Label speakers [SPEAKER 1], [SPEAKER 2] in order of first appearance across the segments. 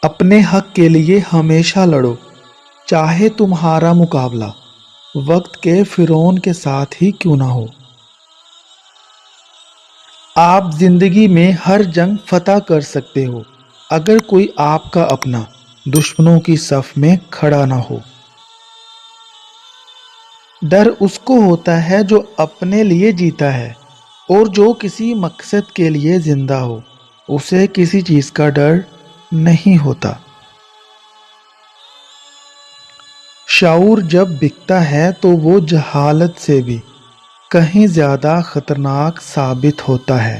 [SPEAKER 1] اپنے حق کے لیے ہمیشہ لڑو، چاہے تمہارا مقابلہ وقت کے فرعون کے ساتھ ہی کیوں نہ ہو۔ آپ زندگی میں ہر جنگ فتح کر سکتے ہو اگر کوئی آپ کا اپنا دشمنوں کی صف میں کھڑا نہ ہو۔ ڈر اس کو ہوتا ہے جو اپنے لیے جیتا ہے، اور جو کسی مقصد کے لیے زندہ ہو اسے کسی چیز کا ڈر نہیں ہوتا۔ شعور جب بکتا ہے تو وہ جہالت سے بھی کہیں زیادہ خطرناک ثابت ہوتا ہے۔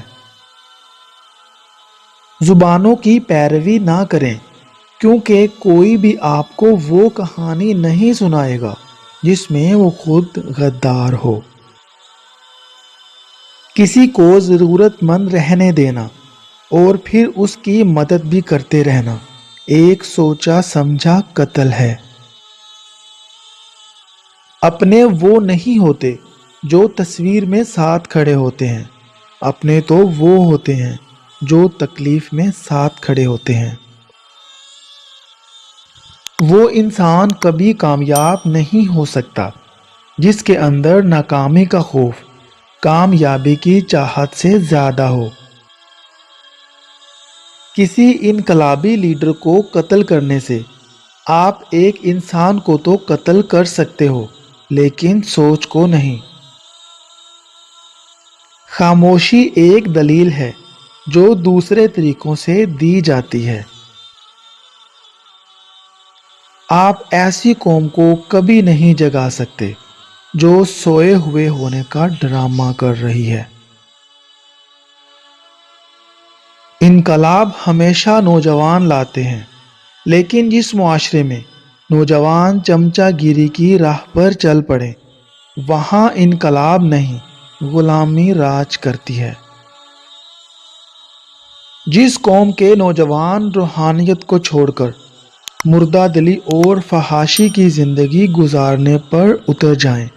[SPEAKER 1] زبانوں کی پیروی نہ کریں، کیونکہ کوئی بھی آپ کو وہ کہانی نہیں سنائے گا جس میں وہ خود غدار ہو۔ کسی کو ضرورت مند رہنے دینا اور پھر اس کی مدد بھی کرتے رہنا ایک سوچا سمجھا قتل ہے۔ اپنے وہ نہیں ہوتے جو تصویر میں ساتھ کھڑے ہوتے ہیں، اپنے تو وہ ہوتے ہیں جو تکلیف میں ساتھ کھڑے ہوتے ہیں۔ وہ انسان کبھی کامیاب نہیں ہو سکتا جس کے اندر ناکامی کا خوف کامیابی کی چاہت سے زیادہ ہو۔ کسی انقلابی لیڈر کو قتل کرنے سے آپ ایک انسان کو تو قتل کر سکتے ہو، لیکن سوچ کو نہیں۔ خاموشی ایک دلیل ہے جو دوسرے طریقوں سے دی جاتی ہے۔ آپ ایسی قوم کو کبھی نہیں جگا سکتے جو سوئے ہوئے ہونے کا ڈرامہ کر رہی ہے۔ انقلاب ہمیشہ نوجوان لاتے ہیں، لیکن جس معاشرے میں نوجوان چمچہ گیری کی راہ پر چل پڑے وہاں انقلاب نہیں، غلامی راج کرتی ہے۔ جس قوم کے نوجوان روحانیت کو چھوڑ کر مردہ دلی اور فحاشی کی زندگی گزارنے پر اتر جائیں،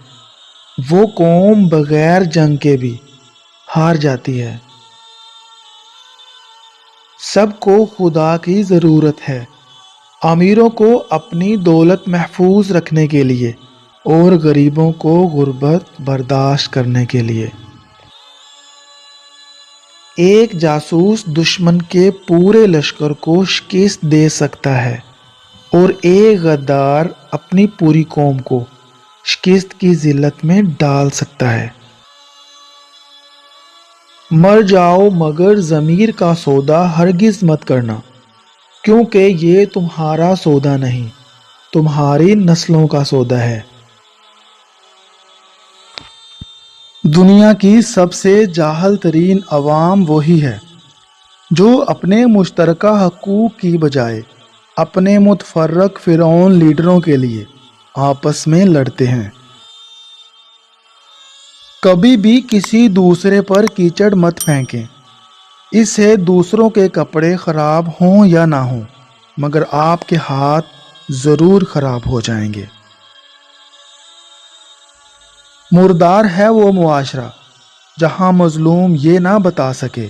[SPEAKER 1] وہ قوم بغیر جنگ کے بھی ہار جاتی ہے۔ سب کو خدا کی ضرورت ہے، امیروں کو اپنی دولت محفوظ رکھنے کے لیے اور غریبوں کو غربت برداشت کرنے کے لیے۔ ایک جاسوس دشمن کے پورے لشکر کو شکست دے سکتا ہے، اور ایک غدار اپنی پوری قوم کو شکست کی ذلت میں ڈال سکتا ہے۔ مر جاؤ مگر ضمیر کا سودا ہرگز مت کرنا، کیونکہ یہ تمہارا سودا نہیں، تمہاری نسلوں کا سودا ہے۔ دنیا کی سب سے جاہل ترین عوام وہی ہے جو اپنے مشترکہ حقوق کی بجائے اپنے متفرق فرعون لیڈروں کے لیے آپس میں لڑتے ہیں۔ کبھی بھی کسی دوسرے پر کیچڑ مت پھینکیں، اس سے دوسروں کے کپڑے خراب ہوں یا نہ ہوں مگر آپ کے ہاتھ ضرور خراب ہو جائیں گے۔ مردار ہے وہ معاشرہ جہاں مظلوم یہ نہ بتا سکے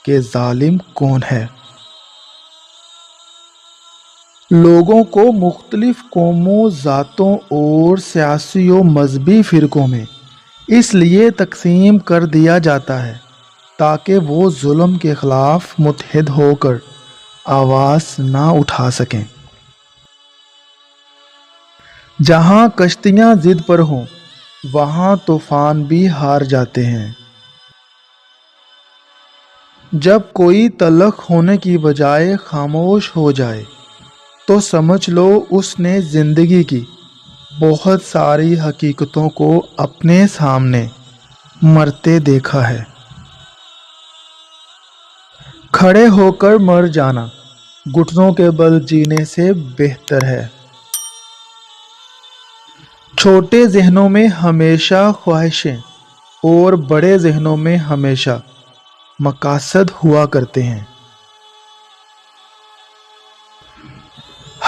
[SPEAKER 1] کہ ظالم کون ہے۔ لوگوں کو مختلف قوموں، ذاتوں اور سیاسی و مذہبی فرقوں میں اس لیے تقسیم کر دیا جاتا ہے تاکہ وہ ظلم کے خلاف متحد ہو کر آواز نہ اٹھا سکیں۔ جہاں کشتیاں ضد پر ہوں وہاں طوفان بھی ہار جاتے ہیں۔ جب کوئی تلخ ہونے کی بجائے خاموش ہو جائے تو سمجھ لو اس نے زندگی کی بہت ساری حقیقتوں کو اپنے سامنے مرتے دیکھا ہے۔ کھڑے ہو کر مر جانا گھٹنوں کے بل جینے سے بہتر ہے۔ چھوٹے ذہنوں میں ہمیشہ خواہشیں اور بڑے ذہنوں میں ہمیشہ مقاصد ہوا کرتے ہیں۔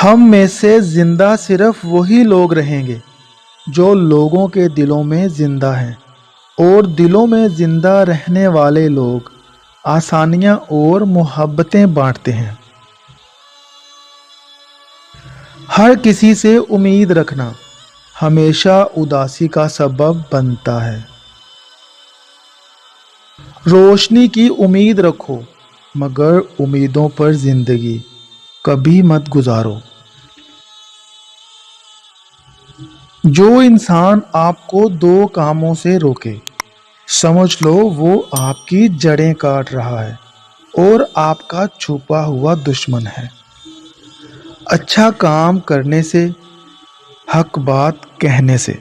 [SPEAKER 1] ہم میں سے زندہ صرف وہی لوگ رہیں گے جو لوگوں کے دلوں میں زندہ ہیں، اور دلوں میں زندہ رہنے والے لوگ آسانیاں اور محبتیں بانٹتے ہیں۔ ہر کسی سے امید رکھنا ہمیشہ اداسی کا سبب بنتا ہے۔ روشنی کی امید رکھو مگر امیدوں پر زندگی کبھی مت گزارو۔ جو انسان آپ کو دو کاموں سے روکے سمجھ لو وہ آپ کی جڑیں کاٹ رہا ہے اور آپ کا چھپا ہوا دشمن ہے۔ اچھا کام کرنے سے، حق بات کہنے سے